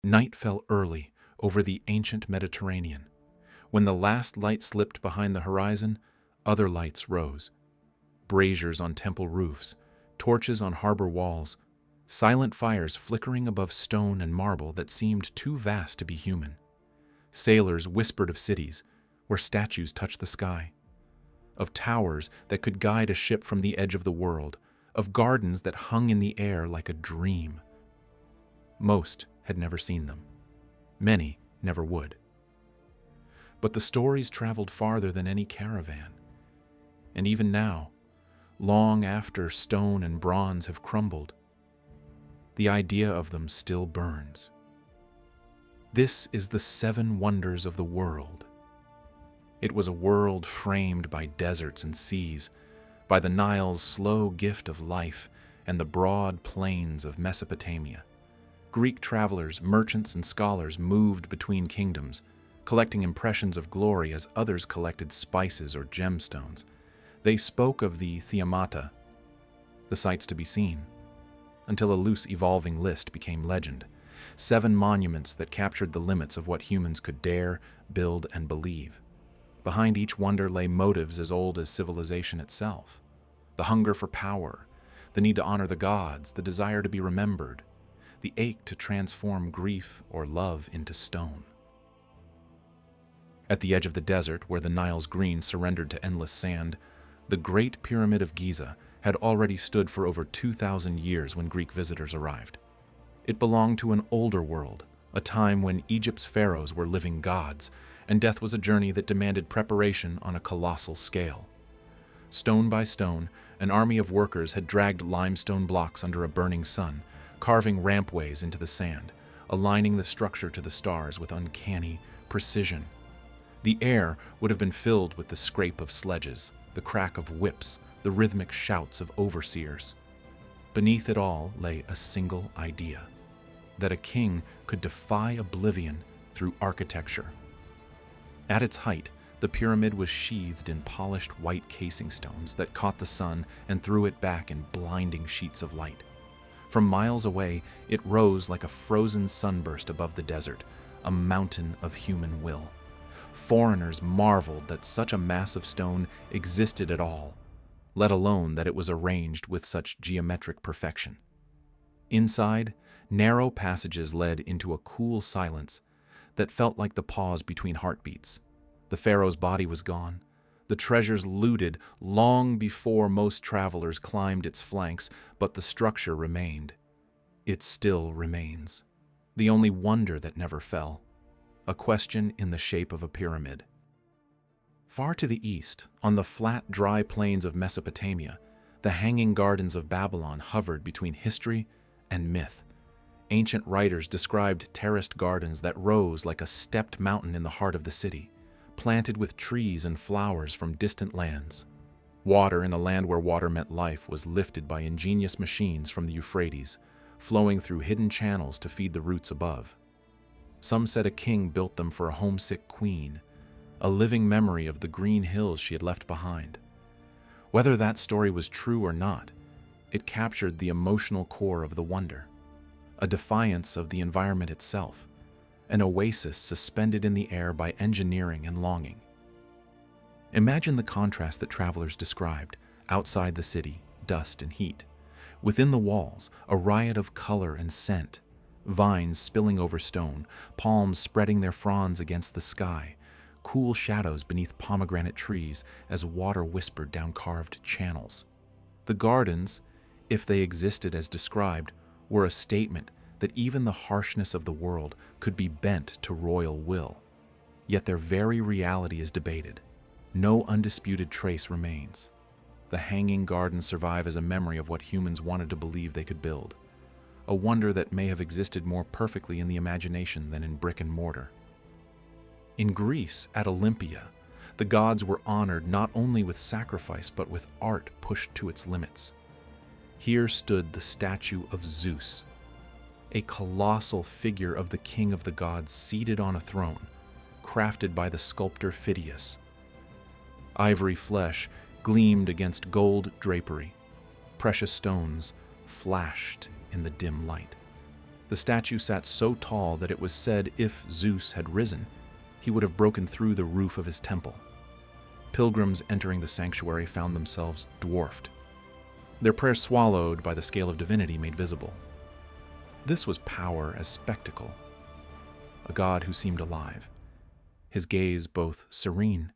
Night fell early over the ancient Mediterranean. When the last light slipped behind the horizon, other lights rose. Braziers on temple roofs, torches on harbor walls, silent fires flickering above stone and marble that seemed too vast to be human. Sailors whispered of cities where statues touched the sky, of towers that could guide a ship from the edge of the world, of gardens that hung in the air like a dream. Most had never seen them. Many never would. But the stories traveled farther than any caravan. And even now, long after stone and bronze have crumbled, the idea of them still burns. This is the 7 wonders of the world. It was a world framed by deserts and seas, by the Nile's slow gift of life and the broad plains of Mesopotamia. Greek travelers, merchants, and scholars moved between kingdoms, collecting impressions of glory as others collected spices or gemstones. They spoke of the Theomata, the sights to be seen, until a loose evolving list became legend. 7 monuments that captured the limits of what humans could dare, build, and believe. Behind each wonder lay motives as old as civilization itself. The hunger for power, the need to honor the gods, the desire to be remembered, the ache to transform grief or love into stone. At the edge of the desert, where the Nile's green surrendered to endless sand, the Great Pyramid of Giza had already stood for over 2,000 years when Greek visitors arrived. It belonged to an older world, a time when Egypt's pharaohs were living gods, and death was a journey that demanded preparation on a colossal scale. Stone by stone, an army of workers had dragged limestone blocks under a burning sun, carving rampways into the sand, aligning the structure to the stars with uncanny precision. The air would have been filled with the scrape of sledges, the crack of whips, the rhythmic shouts of overseers. Beneath it all lay a single idea: that a king could defy oblivion through architecture. At its height, the pyramid was sheathed in polished white casing stones that caught the sun and threw it back in blinding sheets of light. From miles away, it rose like a frozen sunburst above the desert, a mountain of human will. Foreigners marveled that such a mass of stone existed at all, let alone that it was arranged with such geometric perfection. Inside, narrow passages led into a cool silence that felt like the pause between heartbeats. The pharaoh's body was gone, the treasures looted long before most travelers climbed its flanks, but the structure remained. It still remains. The only wonder that never fell. A question in the shape of a pyramid. Far to the east, on the flat, dry plains of Mesopotamia, the hanging gardens of Babylon hovered between history and myth. Ancient writers described terraced gardens that rose like a stepped mountain in the heart of the city, planted with trees and flowers from distant lands. Water in a land where water meant life was lifted by ingenious machines from the Euphrates, flowing through hidden channels to feed the roots above. Some said a king built them for a homesick queen, a living memory of the green hills she had left behind. Whether that story was true or not, it captured the emotional core of the wonder, a defiance of the environment itself, an oasis suspended in the air by engineering and longing. Imagine the contrast that travelers described: outside the city, dust and heat. Within the walls, a riot of color and scent, vines spilling over stone, palms spreading their fronds against the sky, cool shadows beneath pomegranate trees as water whispered down carved channels. The gardens, if they existed as described, were a statement that even the harshness of the world could be bent to royal will. Yet their very reality is debated. No undisputed trace remains. The hanging gardens survive as a memory of what humans wanted to believe they could build, a wonder that may have existed more perfectly in the imagination than in brick and mortar. In Greece, at Olympia, the gods were honored not only with sacrifice but with art pushed to its limits. Here stood the statue of Zeus, a colossal figure of the king of the gods seated on a throne, crafted by the sculptor Phidias. Ivory flesh gleamed against gold drapery. Precious stones flashed in the dim light. The statue sat so tall that it was said if Zeus had risen, he would have broken through the roof of his temple. Pilgrims entering the sanctuary found themselves dwarfed, their prayers swallowed by the scale of divinity made visible. This was power as spectacle, a god who seemed alive, his gaze both serene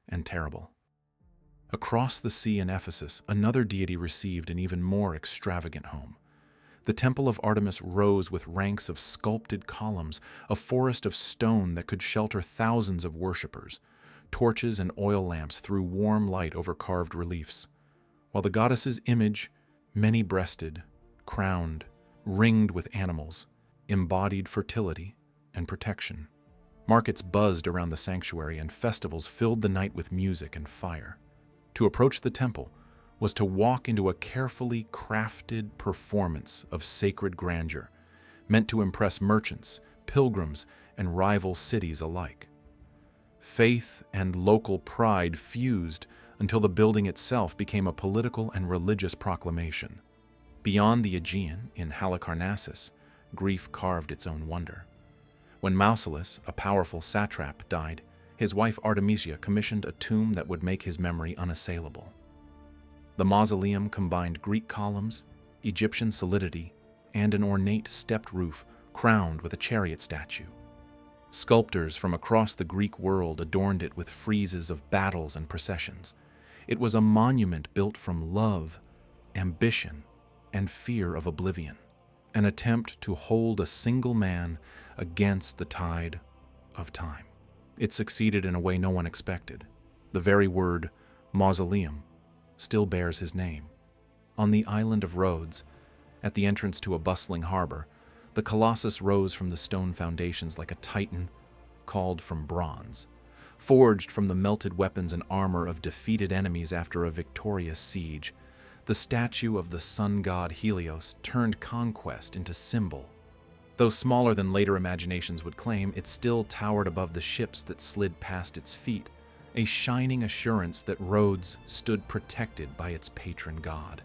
and terrible. Across the sea in Ephesus, another deity received an even more extravagant home. The temple of Artemis rose with ranks of sculpted columns, a forest of stone that could shelter thousands of worshippers. Torches and oil lamps threw warm light over carved reliefs, while the goddess's image, many-breasted, crowned, ringed with animals, embodied fertility and protection. Markets buzzed around the sanctuary, and festivals filled the night with music and fire. To approach the temple was to walk into a carefully crafted performance of sacred grandeur, meant to impress merchants, pilgrims, and rival cities alike. Faith and local pride fused until the building itself became a political and religious proclamation. Beyond the Aegean, in Halicarnassus, grief carved its own wonder. When Mausolus, a powerful satrap, died, his wife Artemisia commissioned a tomb that would make his memory unassailable. The mausoleum combined Greek columns, Egyptian solidity, and an ornate stepped roof crowned with a chariot statue. Sculptors from across the Greek world adorned it with friezes of battles and processions. It was a monument built from love, ambition, and fear of oblivion, an attempt to hold a single man against the tide of time. It succeeded in a way no one expected. The very word mausoleum still bears his name. On the island of Rhodes, at the entrance to a bustling harbor, the colossus rose from the stone foundations like a titan called from bronze, forged from the melted weapons and armor of defeated enemies after a victorious siege. The statue of the sun god Helios turned conquest into symbol. Though smaller than later imaginations would claim, it still towered above the ships that slid past its feet, a shining assurance that Rhodes stood protected by its patron god.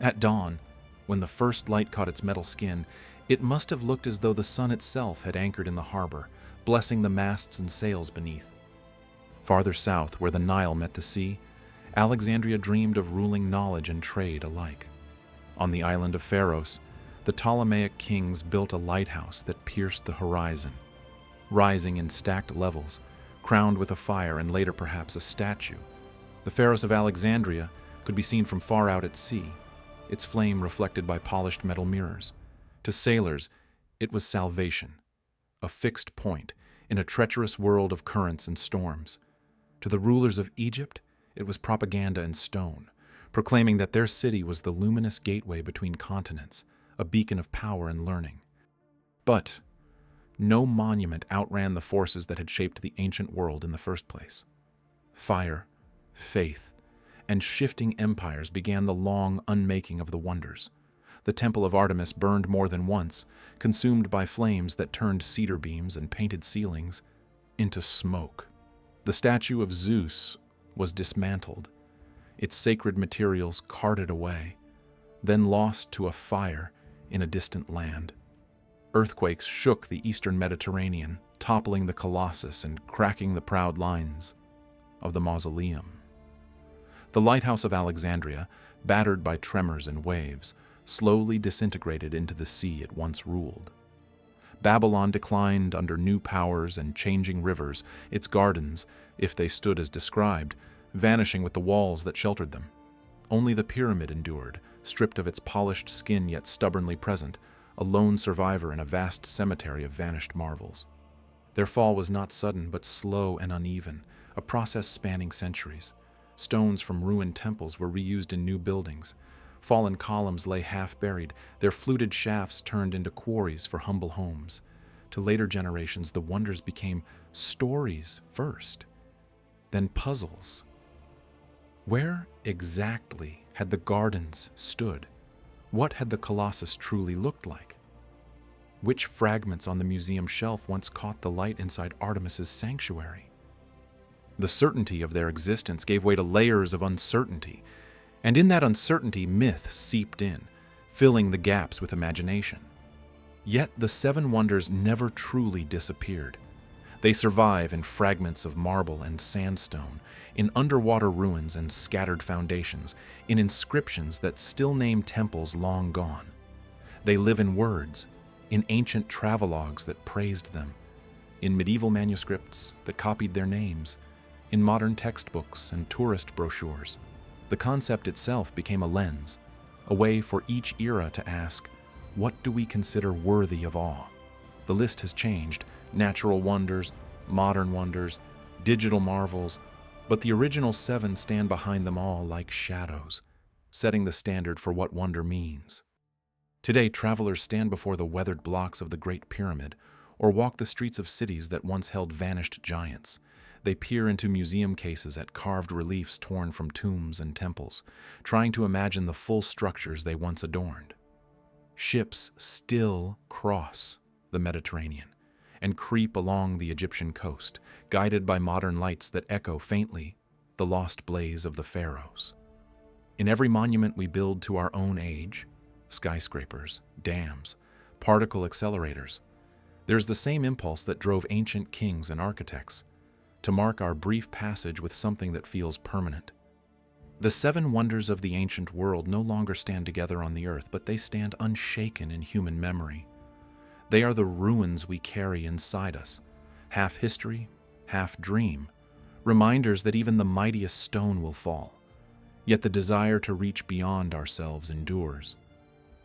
At dawn, when the first light caught its metal skin, it must have looked as though the sun itself had anchored in the harbor, blessing the masts and sails beneath. Farther south, where the Nile met the sea, Alexandria dreamed of ruling knowledge and trade alike. On the island of Pharos, the Ptolemaic kings built a lighthouse that pierced the horizon, rising in stacked levels, crowned with a fire and later perhaps a statue. The Pharos of Alexandria could be seen from far out at sea, its flame reflected by polished metal mirrors. To sailors, it was salvation, a fixed point in a treacherous world of currents and storms. To the rulers of Egypt, it was propaganda in stone, proclaiming that their city was the luminous gateway between continents, a beacon of power and learning. But no monument outran the forces that had shaped the ancient world in the first place. Fire, faith, and shifting empires began the long unmaking of the wonders. The temple of Artemis burned more than once, consumed by flames that turned cedar beams and painted ceilings into smoke. The statue of Zeus was dismantled, its sacred materials carted away, then lost to a fire in a distant land. Earthquakes shook the eastern Mediterranean, toppling the colossus and cracking the proud lines of the mausoleum. The Lighthouse of Alexandria, battered by tremors and waves, slowly disintegrated into the sea it once ruled. Babylon declined under new powers and changing rivers, its gardens, if they stood as described, vanishing with the walls that sheltered them. Only the pyramid endured, stripped of its polished skin yet stubbornly present, a lone survivor in a vast cemetery of vanished marvels. Their fall was not sudden but slow and uneven, a process spanning centuries. Stones from ruined temples were reused in new buildings. Fallen columns lay half-buried, their fluted shafts turned into quarries for humble homes. To later generations, the wonders became stories first, then puzzles. Where exactly had the gardens stood? What had the colossus truly looked like? Which fragments on the museum shelf once caught the light inside Artemis's sanctuary? The certainty of their existence gave way to layers of uncertainty, and in that uncertainty myth seeped in, filling the gaps with imagination. Yet the seven wonders never truly disappeared. They survive in fragments of marble and sandstone, in underwater ruins and scattered foundations, in inscriptions that still name temples long gone. They live in words, in ancient travelogues that praised them, in medieval manuscripts that copied their names, in modern textbooks and tourist brochures. The concept itself became a lens, a way for each era to ask, what do we consider worthy of awe? The list has changed: natural wonders, modern wonders, digital marvels, but the original seven stand behind them all like shadows, setting the standard for what wonder means. Today, travelers stand before the weathered blocks of the Great Pyramid, or walk the streets of cities that once held vanished giants. They peer into museum cases at carved reliefs torn from tombs and temples, trying to imagine the full structures they once adorned. Ships still cross the Mediterranean and creep along the Egyptian coast, guided by modern lights that echo faintly the lost blaze of the pharaohs. In every monument we build to our own age, skyscrapers, dams, particle accelerators, there's the same impulse that drove ancient kings and architects: to mark our brief passage with something that feels permanent. The seven wonders of the ancient world no longer stand together on the earth, but they stand unshaken in human memory. They are the ruins we carry inside us, half history, half dream, reminders that even the mightiest stone will fall, yet the desire to reach beyond ourselves endures.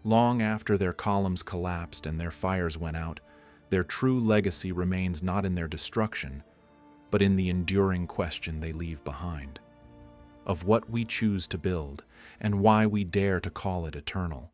Long after their columns collapsed and their fires went out, their true legacy remains not in their destruction, but in the enduring question they leave behind: of what we choose to build and why we dare to call it eternal.